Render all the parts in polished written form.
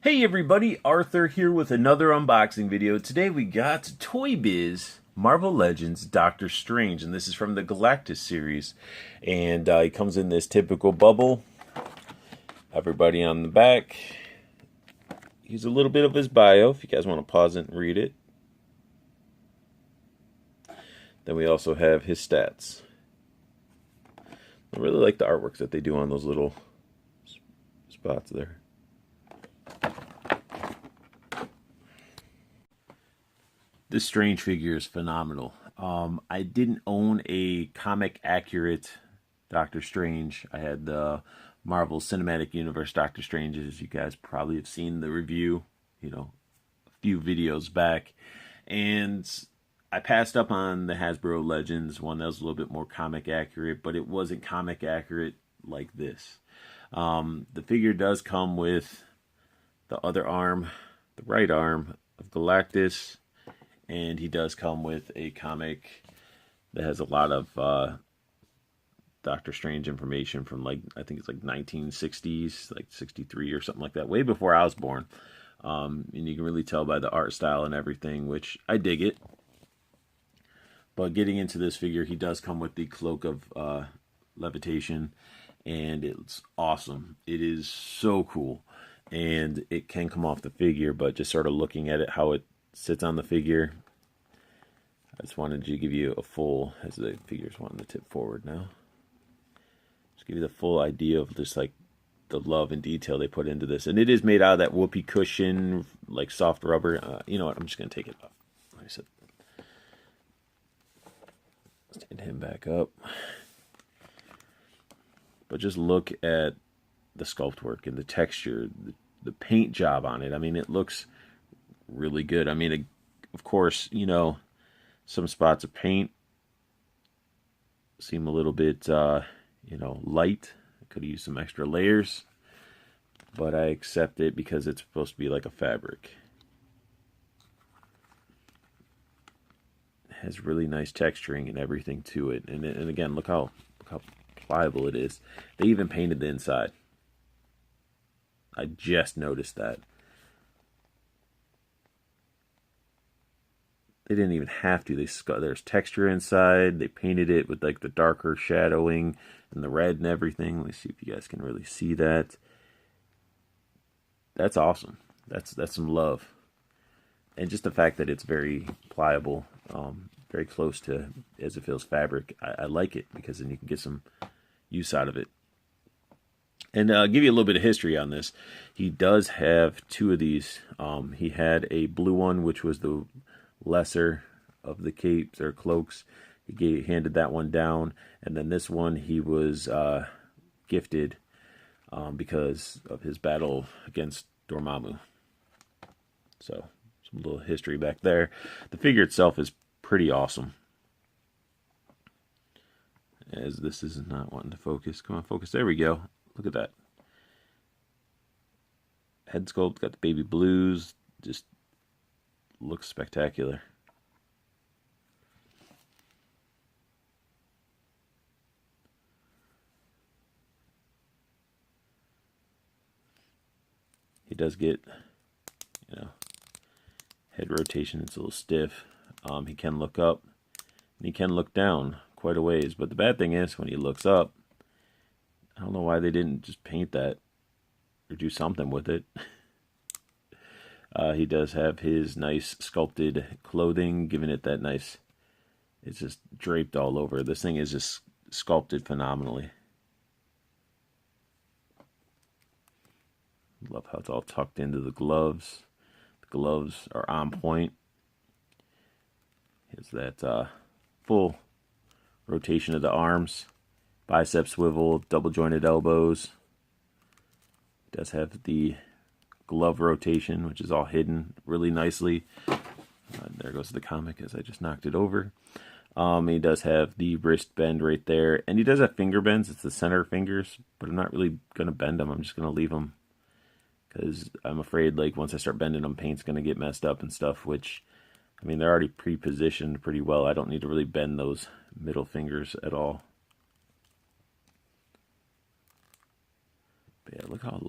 Hey everybody, Arthur here with another unboxing video. Today we got Toy Biz Marvel Legends Doctor Strange, and this is from the Galactis series. And he comes in this typical bubble. Everybody on the back. Here's a little bit of his bio, if you guys want to pause it and read it. Then we also have his stats. I really like the artworks that they do on those little spots there. This Strange figure is phenomenal. I didn't own a comic accurate Doctor Strange. I had the Marvel Cinematic Universe Doctor Strange, as you guys probably have seen the review, a few videos back. And I passed up on the Hasbro Legends one that was a little bit more comic accurate, but it wasn't comic accurate like this. The figure does come with the other arm, the right arm of Galactis. And he does come with a comic that has a lot of Doctor Strange information from, I think it's 1960s, 63 or something like that, way before I was born. And you can really tell by the art style and everything, which I dig it. But getting into this figure, he does come with the cloak of levitation, and it's awesome. It is so cool. And it can come off the figure, but just sort of looking at it, how it sits on the figure, I just wanted to give you a full, as the figure's wanting to tip forward now, just give you the full idea of just the love and detail they put into this. And it is made out of that whoopee cushion, soft rubber. You know what, I'm just going to take it off. Like I said, stand him back up. But just look at the sculpt work and the texture, the paint job on it. I mean, it looks really good. I mean, of course, some spots of paint seem a little bit, light. I could have used some extra layers, but I accept it because it's supposed to be like a fabric. It has really nice texturing and everything to it, and again, look how pliable it is. They even painted the inside. I just noticed that. They didn't even have to. There's texture inside. They painted it with the darker shadowing and the red and everything. Let me see if you guys can really see that. That's awesome. That's some love. And just the fact that it's very pliable, very close to as it feels fabric. I like it because then you can get some use out of it. And give you a little bit of history on this. He does have two of these. He had a blue one, which was the lesser of the capes or cloaks. He handed that one down, and then this one he was gifted because of his battle against Dormammu. So some little history back there. The figure itself is pretty awesome. As this is not wanting to focus. Come on, focus. There we go. Look at that. Head sculpt, got the baby blues. Just looks spectacular. He does get, head rotation. It's a little stiff. He can look up and he can look down quite a ways. But the bad thing is when he looks up, I don't know why they didn't just paint that or do something with it. He does have his nice sculpted clothing, giving it that nice, it's just draped all over. This thing is just sculpted phenomenally. Love how it's all tucked into the gloves. The gloves are on point. Here's that full rotation of the arms. Bicep swivel, double jointed elbows. It does have the glove rotation, which is all hidden really nicely. There goes the comic as I just knocked it over. He does have the wrist bend right there, and he does have finger bends. It's the center fingers, but I'm not really going to bend them. I'm just going to leave them because I'm afraid once I start bending them, paint's going to get messed up and stuff, which, I mean, they're already pre-positioned pretty well. I don't need to really bend those middle fingers at all. But yeah, look how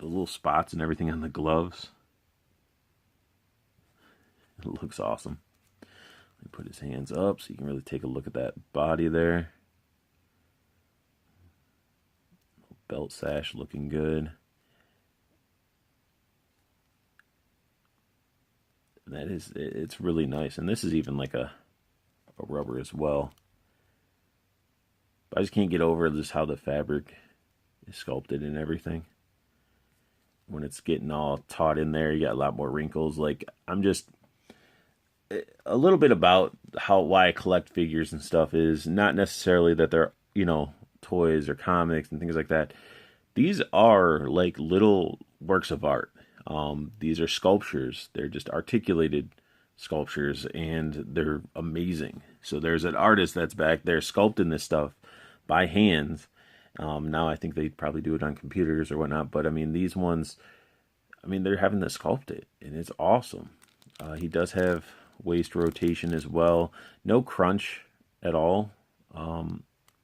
the little spots and everything on the gloves. It looks awesome. Let me put his hands up so you can really take a look at that body there. Belt sash looking good. That is, it's really nice. And this is even like a rubber as well. But I just can't get over just how the fabric is sculpted and everything. When it's getting all taut in there, you got a lot more wrinkles. Like, I'm just a little bit about why I collect figures and stuff is not necessarily that they're, you know, toys or comics and things like that. These are like little works of art. These are sculptures. They're just articulated sculptures, and they're amazing. So there's an artist that's back there sculpting this stuff by hand. Now I think they probably do it on computers or whatnot, but I mean, these ones, I mean, they're having to sculpt it, and it's awesome. He does have waist rotation as well. No crunch at all,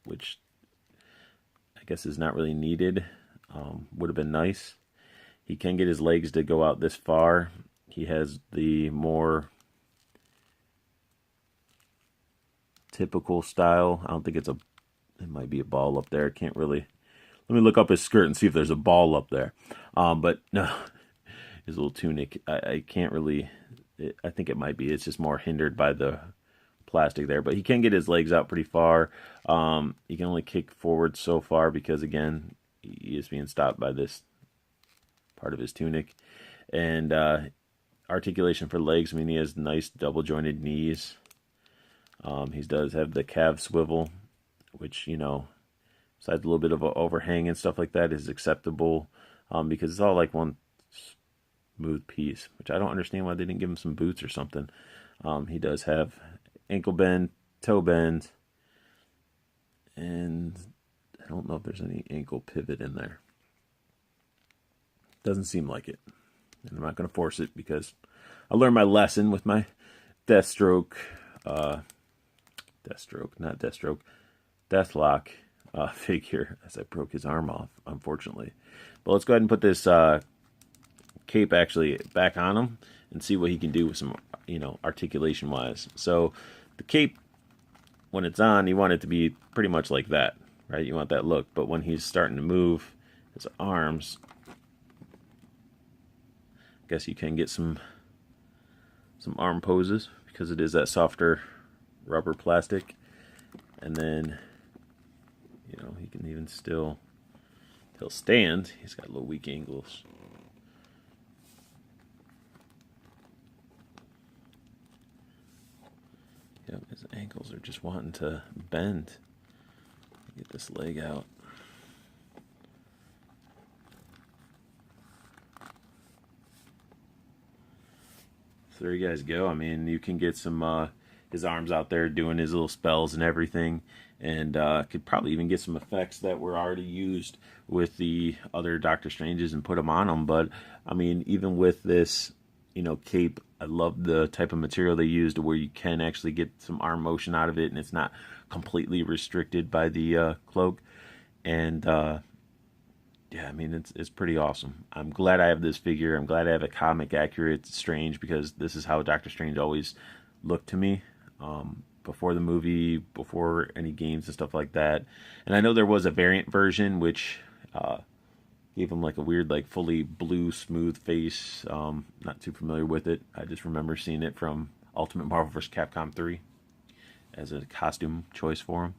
which I guess is not really needed. Would have been nice. He can get his legs to go out this far. He has the more typical style. I don't think it might be a ball up there. Can't really. Let me look up his skirt and see if there's a ball up there. But no, his little tunic, I can't really. I think it might be. It's just more hindered by the plastic there. But he can get his legs out pretty far. He can only kick forward so far because, again, he is being stopped by this part of his tunic. And articulation for legs, I mean, he has nice double-jointed knees. He does have the calf swivel, which, you know, besides a little bit of an overhang and stuff like that, is acceptable because it's all like one smooth piece, which I don't understand why they didn't give him some boots or something. He does have ankle bend, toe bend, and I don't know if there's any ankle pivot in there. Doesn't seem like it. And I'm not going to force it because I learned my lesson with my Deathlock figure as I broke his arm off, unfortunately. But let's go ahead and put this cape actually back on him and see what he can do with some, you know, articulation wise. So the cape, when it's on, you want it to be pretty much like that, right? You want that look. But when he's starting to move his arms, I guess you can get some arm poses because it is that softer rubber plastic. And then, you know, he can even he'll stand. He's got little weak angles. Yep, his ankles are just wanting to bend. Get this leg out. So there you guys go. I mean, you can get some his arms out there doing his little spells and everything, and could probably even get some effects that were already used with the other Doctor Stranges and put them on them. But I mean, even with this, you know, cape, I love the type of material they used where you can actually get some arm motion out of it, and it's not completely restricted by the cloak. And yeah, I mean, it's pretty awesome. I'm glad I have this figure. I'm glad I have a comic accurate Strange, because this is how Doctor Strange always looked to me before the movie, before any games and stuff like that. And I know there was a variant version which gave him like a weird, like fully blue, smooth face. Not too familiar with it. I just remember seeing it from Ultimate Marvel vs. Capcom 3 as a costume choice for him.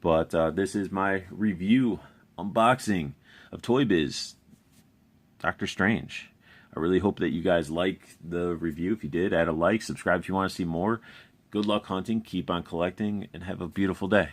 But this is my review, unboxing of Toy Biz Doctor Strange. I really hope that you guys like the review. If you did, add a like, subscribe if you want to see more. Good luck hunting, keep on collecting, and have a beautiful day.